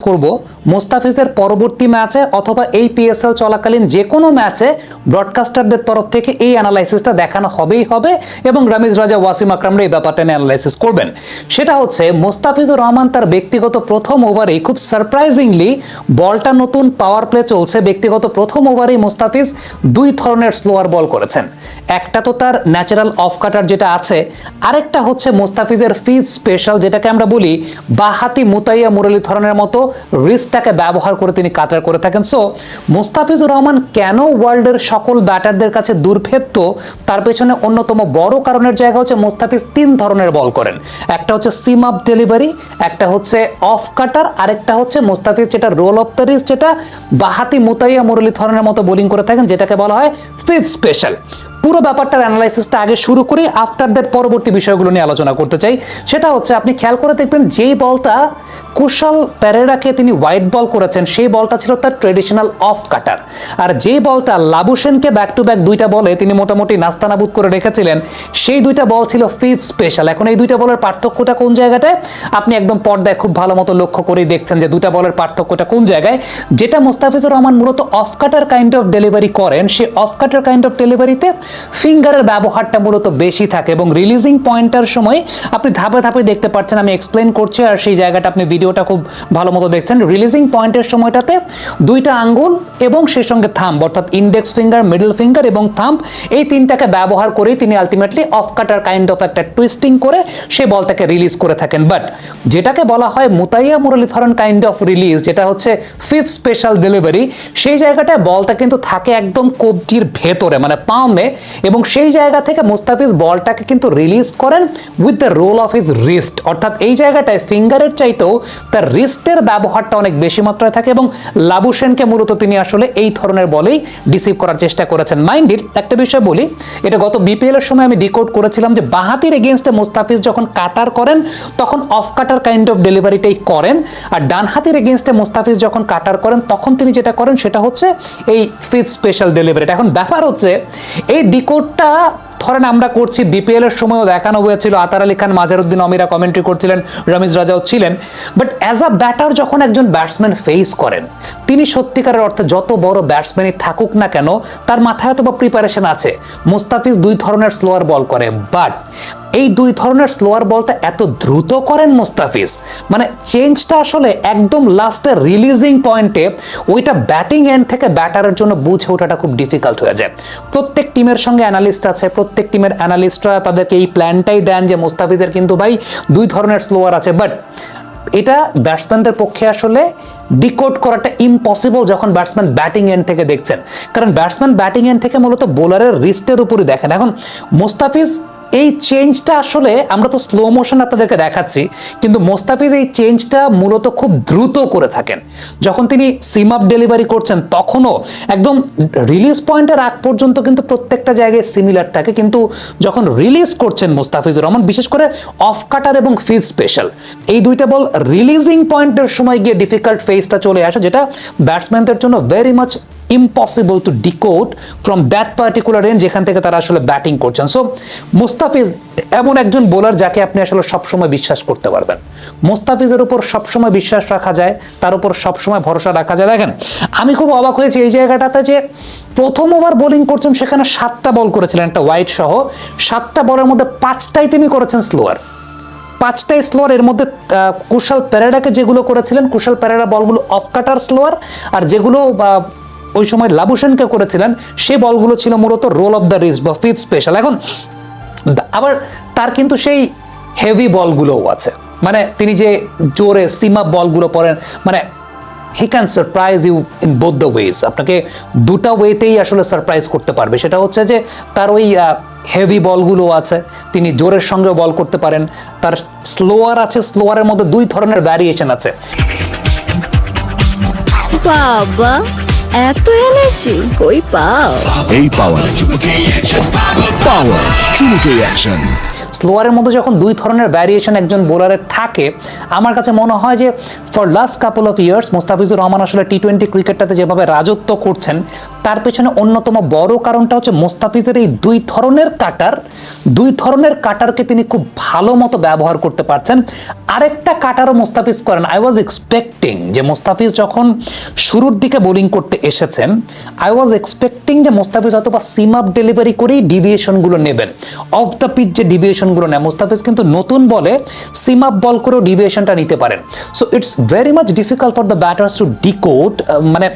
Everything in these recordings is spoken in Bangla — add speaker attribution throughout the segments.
Speaker 1: করব মোস্তাফিজের পরবর্তী ম্যাচে অথবা এই পিএসএল চলাকালীন যে কোনো ম্যাচে ব্রডকাস্টারদের তরফ থেকে এই অ্যানালাইসিসটা দেখানো হবেই হবে এবং রামিজ রাজা ওয়াসিম আকরামরা এই ব্যাপারটা নিয়ে অ্যানালাইসিস করবেন। সেটা হচ্ছে মোস্তাফিজুর রহমান তার ব্যক্তিগত প্রথম ওভারেই খুব সারপ্রাইজিংলি বলটা নতুন পাওয়ার প্লে চলছে, ব্যক্তিগত প্রথম ওভারেই মোস্তাফিজ দুই ধরনের স্লোয়ার বল করেছেন। একটা তো তার ন্যাচারাল অফ কাটার যেটা আছে, আরেকটা হচ্ছে মোস্তাফিজের ফিজ স্পেশাল যেটাকে আমরা বলি বাহাতি মুতাইয়া মুরলী ধরনের মতো রিস্টটাকে ব্যবহার করে তিনি কাটার করে থাকেন। সো মোস্তাফিজুর রহমান কেন ওয়ার্ল্ডের সকল ব্যাটারদের কাছে দুর্ভেদ্য, তার পেছনে অন্যতম বড় কারণের জায়গা হচ্ছে মোস্তাফিজ তিন ধরনের বল করেন। একটা হচ্ছে সিম আপ ডেলিভারি, একটা হচ্ছে অফ কাটার, আরেকটা হচ্ছে মোস্তাফিজ যেটা রোল অফ দ্য রিস্ট, যেটা বাহাতি মুতাইয়া মুরলী ধরনের মতো বোলিং করে থাকেন, যেটাকে বলা হয় ফিজ স্পেশাল। পুরো ব্যাপারটার অ্যানালাইসিসটা আগে শুরু করি, আফটার দ্যাট পরবর্তী বিষয়গুলো নিয়ে আলোচনা করতে চাই। সেটা হচ্ছে আপনি খেয়াল করে দেখবেন যেই বলটা কুশল পেরেরাকে তিনি হোয়াইট বল করেছেন সেই বলটা ছিল তার ট্রেডিশনাল অফ কাটার, আর যেই বলটা লাবুসেনকে ব্যাক টু ব্যাক দুইটা বলে তিনি মোটামুটি নাস্তানাবুদ করে রেখেছিলেন সেই দুইটা বল ছিল ফিজ স্পেশাল। এখন এই দুইটা বলের পার্থক্যটা কোন জায়গাটায় আপনি একদম পর্দায় খুব ভালো মতো লক্ষ্য করেই দেখছেন যে দুইটা বলের পার্থক্যটা কোন জায়গায়। যেটা মোস্তাফিজুর রহমান মূলত of cutter kind of delivery করেন, সেই অফ কাটার কাইন্ড অফ ডেলিভারিতে ফিঙ্গারের ব্যবহারটা মূলত বেশি থাকে এবং রিলিজিং পয়েন্টার সময় আপনি ধাপে ধাপে দেখতে পাচ্ছেন, আমি এক্সপ্লেন করছি আর সেই জায়গাটা আপনি ভিডিওটা খুব ভালো মতো দেখছেন। রিলিজিং পয়েন্টের সময়টাতে দুইটা আঙ্গুল এবং সেই সঙ্গে থাম্ব অর্থাৎ ইন্ডেক্স ফিঙ্গার, মিডল ফিঙ্গার এবং থাম্ব এই তিনটাকে ব্যবহার করেই তিনি ultimately of cutter kind of একটা টুইস্টিং করে সেই বলটাকে রিলিজ করে থাকেন। বাট যেটাকে বলা হয় মুতাইয়া মুরলীধরন কাইন্ড অফ রিলিজ, যেটা হচ্ছে ফিফথ স্পেশাল ডেলিভারি, সেই জায়গাটায় বলটা কিন্তু থাকে একদম কবজির ভেতরে মানে পামে, এবং সেই জায়গা থেকে মোস্তাফিজ বলটাকে কিন্তু রিলিজ করেন with the roll of his wrist, অর্থাৎ এই জায়গাটায় ফিঙ্গারের চাইতেও তার রিস্টের ব্যবহারটা অনেক বেশি মাত্রায় থাকে এবং লাবুসেনকে মূলত তিনি আসলে এই ধরনের বলেই ডিসিভ করার চেষ্টা করেছেন। মাইন্ডেড একটা বিষয় বলি, এটা গত বিপিএল এর সময় আমি ডিকোড করেছিলাম যে বাহাতির এগেইনস্টে মোস্তাফিজ যখন কাটার করেন তখন অফ কাটার কাইন্ড অফ ডেলিভারিটাই করেন, আর ডান হাতির এগেইনস্টে মোস্তাফিজ যখন কাটার করেন তখন তিনি যেটা করেন সেটা হচ্ছে এই ফিফথ স্পেশাল ডেলিভারিটা। এখন ব্যাপার হচ্ছে এই ডিকোডটা ধরেন আমরা করছি, বিপিএল এর সময়ও দেখানো হয়েছিল, আতার আলী খান, মাজারউদ্দিন অমিরা কমেন্ট্রি করছিলেন, রামিজ রাজাও ছিলেন। বাট অ্যাজ আ ব্যাটার যখন একজন ব্যাটসম্যান ফেস করেন, তিনি সত্যিকারের অর্থে যত বড় ব্যাটসম্যানই থাকুক না কেন তার মাথায় হয়তো বা প্রিপারেশন আছে। মোস্তাফিজ দুই ধরনের স্লোয়ার বল করে, বাট এই দুই ধরনের স্লোয়ার বলটা এত দ্রুত করেন মোস্তাফিজ, মানে চেঞ্জটা আসলে একদম লাস্টের রিলিজিং পয়েন্টে ওইটা ব্যাটিং এন্ড থেকে ব্যাটারের জন্য বুঝে ওঠাটা খুব ডিফিকাল্ট হয়ে যায়। প্রত্যেক টিমের সঙ্গে অ্যানালিস্ট আছে, প্রত্যেক টিমের অ্যানালিস্টরা তাদেরকে এই প্ল্যানটাই দেন যে মোস্তাফিজের কিন্তু ভাই দুই ধরনের স্লোয়ার আছে, বাট এটা ব্যাটসম্যানদের পক্ষে আসলে ডিকোড করাটা ইম্পসিবল যখন ব্যাটসম্যান ব্যাটিং এন্ড থেকে দেখছেন, কারণ ব্যাটসম্যান ব্যাটিং এন্ড থেকে মূলত বোলারের রিস্টের উপরই দেখেন। এখন মোস্তাফিজ এই চেঞ্জটা আসলে আমরা তো স্লো মোশন আপনাদেরকে দেখাচ্ছি, কিন্তু মোস্তাফিজ এই চেঞ্জটা মূলত খুব দ্রুত করে থাকেন। যখন তিনি সিম আপ ডেলিভারি করছেন তখনও একদম রিলিজ পয়েন্টের আগ পর্যন্ত কিন্তু প্রত্যেকটা জায়গায় সিমিলার থাকে, কিন্তু যখন রিলিজ করছেন মোস্তাফিজুর রহমান, বিশেষ করে অফ কাটার এবং ফিজ স্পেশাল এই দুইটা বল রিলিজিং পয়েন্টের সময় গিয়ে ডিফিকাল্ট ফেজটা চলে আসে, যেটা ব্যাটসম্যানদের জন্য very much impossible to decode from that particular range যেখান থেকে তারা আসলে ব্যাটিং করছেন। সো মোস্তাফিজ এমন একজন বোলার যাকে আপনি আসলে সবসময় বিশ্বাস করতে পারবেন। মোস্তাফিজের উপর সবসময় বিশ্বাস রাখা যায়, তার উপর সবসময় ভরসা রাখা যায়। দেখেন আমি খুব অবাক হয়েছি এই জায়গাটাতে যে প্রথম ওভার বোলিং করছেন সেখানে 7টা বল করেছিলেন একটা হোয়াইট সহ, 7টা বলের মধ্যে 5টাই তিনি করেছেন স্লোয়ার, 5টাই স্লোয়ার। এর মধ্যে কুশল পেরেরাকে যেগুলো করেছিলেন, কুশল পেরেরা বলগুলো অফ কাটার স্লোয়ার, আর যেগুলো ওই সময় লাবুসেনকে করেছিলেন সে বলগুলো ছিল মূলত রোল অফ দ্য রিস্ট বা ফিফথ স্পেশাল। এখন আবার তার কিন্তু সেই হেভি বলগুলোও আছে, মানে তিনি যে জোরে সিমা বলগুলো পড়েন, মানে he can surprise you in both the ways, আপনাকে দুটা ওয়েতেই আসলে সারপ্রাইজ করতে পারবে। সেটা হচ্ছে যে তার ওই হেভি বলগুলো আছে, তিনি জোরের সঙ্গে বল করতে পারেন, তার স্লোয়ার আছে, স্লোয়ারের মধ্যে দুই ধরনের ভ্যারিয়েশন আছে।
Speaker 2: বাবা এত এনার্জি কই পাও?
Speaker 3: এই পাওয়ার চুমুকে অ্যাকশন, পাওয়ার চুমুকে অ্যাকশন।
Speaker 1: স্লোয়ারের মধ্যে যখন দুই ধরনের ভ্যারিয়েশন একজন বোলারের থাকে, আমার কাছে মনে হয় যে for last couple of years Mustafizur Rahman আসলে টি-20 ক্রিকেটটাতে যেভাবে রাজত্ব করছেন তার পেছনে অন্যতম বড় কারণটা হচ্ছে মুস্তাফিজের এই দুই ধরনের কাটারকে তিনি খুব ভালো মতো ব্যবহার করতে পারছেন। আরেকটা কাটারও মুস্তাফিজ করেন। আই ওয়াজ এক্সপেক্টিং যে মুস্তাফিজ যখন শুরুর দিকে বোলিং করতে এসেছেন, আই ওয়াজ এক্সপেক্টিং যে মুস্তাফিজ হয়তো বা সিম আপ ডেলিভারি করেই ডিভিয়েশনগুলো নেবেন, অফ দ্য পিচ যে ডিভিয়েশনগুলো নেয় মুস্তাফিজ কিন্তু নতুন বলে সিম আপ বল করেও ডিভিয়েশনটা নিতে পারেন। So it's very much difficult for the batters to decode, মানে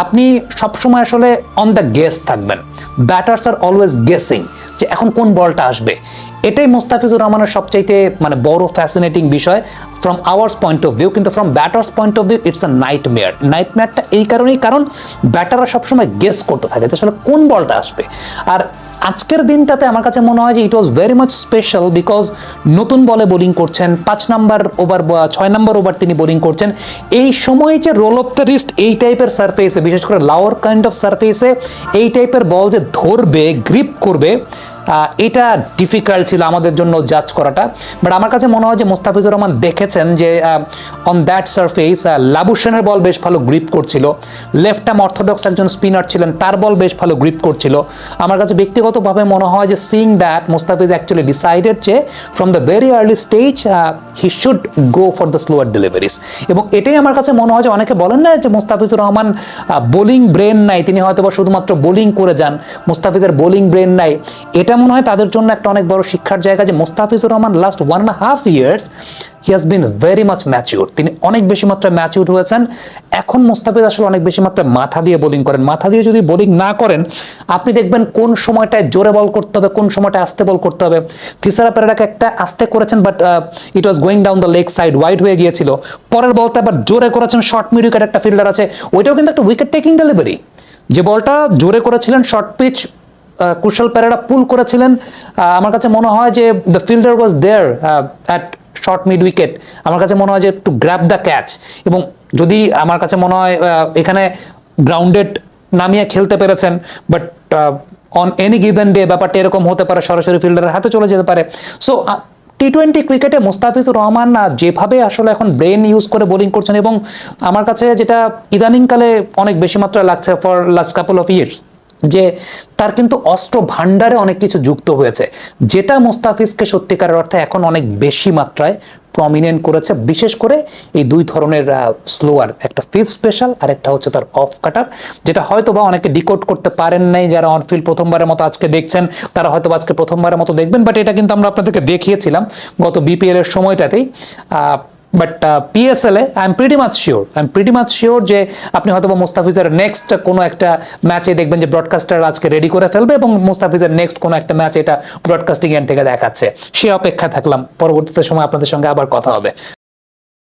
Speaker 1: আপনি সবসময় আসলে অন দ্য গেস থাকবেন, ব্যাটার্স আর অলওয়েজ গেসিং যে এখন কোন বলটা আসবে। এটাই মুস্তাফিজুর রহমানের সবচাইতে মানে বড় ফ্যাসিনেটিং বিষয় from ours point of view, কিন্তু from batters point of view it's a নাইটমেয়ারটা এই কারণেই, কারণ ব্যাটাররা সবসময় গেস করতে থাকে যে আসলে কোন বলটা আসবে। আর আজকের দিনটাতে আমার কাছে মনে হয় যে it was very much special because নতুন বলে বোলিং করছেন, 5 নম্বর ওভার বা 6 নম্বর ওভার তিনি বোলিং করছেন। এই সময় যে রোল অফ দ্য রিস্ট এই টাইপের সারফেসে, বিশেষ করে লাওয়ার কাইন্ড অফ সারফেসে এই টাইপের বল যে ধরবে, গ্রিপ করবে, এটা ডিফিকাল্ট ছিল আমাদের জন্য জাজ করাটা। বাট আমার কাছে মনে হয় যে মুস্তাফিজুর রহমান দেখেছেন যে অন দ্যাট সারফেস লাবুসেনের বল বেশ ভালো গ্রিপ করছিল, লেফট আর্ম অর্থোডক্স একজন স্পিনার ছিলেন, তার বল বেশ ভালো গ্রিপ করছিল। আমার কাছে ব্যক্তিগতভাবে মনে হয় যে seeing that Mustafiz actually decided যে from the very early stage he should go for the slower deliveries. এবং এটাই আমার কাছে মনে হয় যে অনেকে বলেন না যে মুস্তাফিজুর রহমান বোলিং ব্রেন নাই, তিনি হয়তো বা শুধুমাত্র বোলিং করে যান, মুস্তাফিজের বোলিং ব্রেন নাই। এটা মনে হয় তাদের জন্য একটা অনেক বড় শিক্ষার জায়গা যে Mustafizur Rahman last 1.5 years he has been very much mature, তিনি অনেক বেশি মাত্রায় ম্যাচিউর হয়েছেন। এখন মুস্তাফিজ আসলে অনেক বেশি মাত্রায় মাথা দিয়ে বোলিং করেন। মাথা দিয়ে যদি বোলিং না করেন, আপনি দেখবেন কোন সময়টায় জোরে বল করতে হবে, কোন সময়টায় আস্তে বল করতে হবে। থিসারা পেরেরাকে একটা আস্তে করেছেন, but it was going down the leg side, wide হয়ে গিয়েছিল। পরের বলটা আবার জোরে করেছেন, শর্ট মিড উইকেট একটা ফিল্ডার আছে, ওইটাও কিন্তু একটা উইকেট টেকিং ডেলিভারি। যে বলটা জোরে করেছিলেন short pitch, Kusal Perera pull করেছিলেন, আমার কাছে মনে হয় যে the fielder was there at short mid wicket, আমার কাছে মনে হয় যে টু গ্র্যাব দ্য ক্যাচ। এবং যদি আমার কাছে মনে হয় এখানে গ্রাউন্ডেড নামিয়ে খেলতে পেরেছেন, but on any given day ব্যাপারটা এরকম হতে পারে, সরাসরি ফিল্ডারের হাতে চলে যেতে পারে। সো টি-20 ক্রিকেটে মুস্তাফিজুর রহমান যেভাবে আসলে এখন ব্রেন ইউজ করে বোলিং করছেন, এবং আমার কাছে যেটা ইদানিংকালে অনেক বেশি মাত্রায় লাগছে for last couple of years, যে তার কিন্তু অস্ত্র ভান্ডারে অনেক কিছু যুক্ত হয়েছে, যেটা মুস্তাফিজকে সত্যিকারের অর্থে এখন অনেক বেশি মাত্রায় প্রমিনেন্ট করেছে। বিশেষ করে এই দুই ধরনের স্লোয়ার, একটা ফিল্ড স্পেশাল আর একটা হচ্ছে তার অফ কাটার, যেটা হয়তো বা অনেকে ডিকোড করতে পারেন নাই। যারা অনফিল্ড প্রথমবারের মতো আজকে দেখছেন তারা হয়তো আজকে প্রথমবারের মতো দেখবেন, বাট এটা কিন্তু আমরা আপনাদেরকে দেখিয়েছিলাম গত বিপিএল এর সময়টাতেই। বাট পিএসএলে I am pretty much sure যে আপনি হয়তো মুস্তাফিজের নেক্সট কোনো একটা ম্যাচে দেখবেন যে ব্রডকাস্টার আজকে রেডি করে ফেলবে, এবং মুস্তাফিজের নেক্সট কোনো একটা ম্যাচ এটা ব্রডকাস্টিং এন্ড থেকে দেখাচ্ছে। সে অপেক্ষা থাকলাম, পরবর্তীতে সময় আপনাদের সঙ্গে আবার কথা হবে।